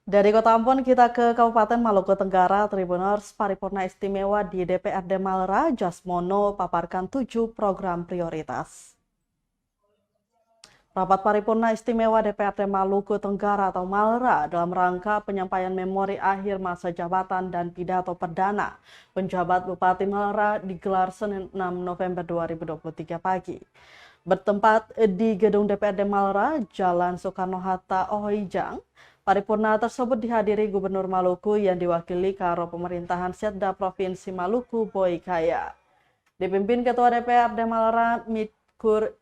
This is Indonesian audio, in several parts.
Dari Kota Ambon kita ke Kabupaten Maluku Tenggara. Tribuners Paripurna Istimewa di DPRD Malra, Jasmono paparkan 7 program prioritas. Rapat Paripurna Istimewa DPRD Maluku Tenggara atau Malra dalam rangka penyampaian memori akhir masa jabatan dan pidato perdana penjabat Bupati Malra digelar Senin 6 November 2023 pagi. Bertempat di gedung DPRD Malra, Jalan Soekarno-Hatta, Ohijang, paripurna tersebut dihadiri Gubernur Maluku yang diwakili Karo Pemerintahan Setda Provinsi Maluku Boy Kaya. Dipimpin Ketua DPRD Malra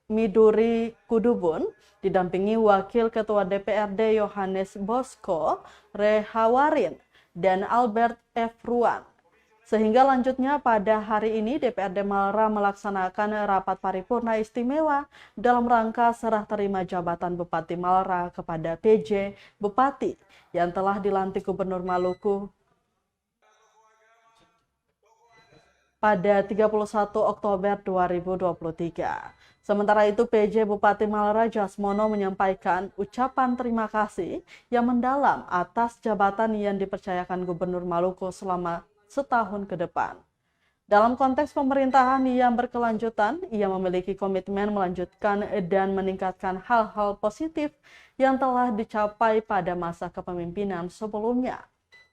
Miduri Kudubun, didampingi Wakil Ketua DPRD Yohanes Bosco Rehawarin dan Albert F. Ruan. Sehingga lanjutnya pada hari ini DPRD Malra melaksanakan rapat paripurna istimewa dalam rangka serah terima jabatan Bupati Malra kepada PJ Bupati yang telah dilantik Gubernur Maluku pada 31 Oktober 2023. Sementara itu PJ Bupati Malra Jasmono menyampaikan ucapan terima kasih yang mendalam atas jabatan yang dipercayakan Gubernur Maluku selama setahun ke depan. Dalam konteks pemerintahan yang berkelanjutan, ia memiliki komitmen melanjutkan dan meningkatkan hal-hal positif yang telah dicapai pada masa kepemimpinan sebelumnya.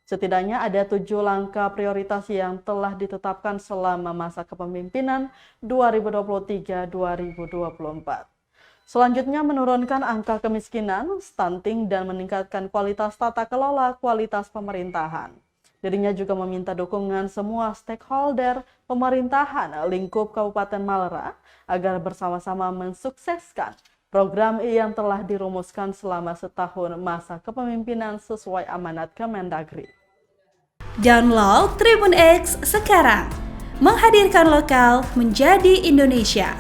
Setidaknya ada 7 langkah prioritas yang telah ditetapkan selama masa kepemimpinan 2023-2024. Selanjutnya menurunkan angka kemiskinan, stunting, dan meningkatkan kualitas tata kelola kualitas pemerintahan. Dirinya juga meminta dukungan semua stakeholder pemerintahan lingkup Kabupaten Malra agar bersama-sama mensukseskan program yang telah dirumuskan selama setahun masa kepemimpinan sesuai amanat Kemendagri. Download Tribun X sekarang, menghadirkan lokal menjadi Indonesia.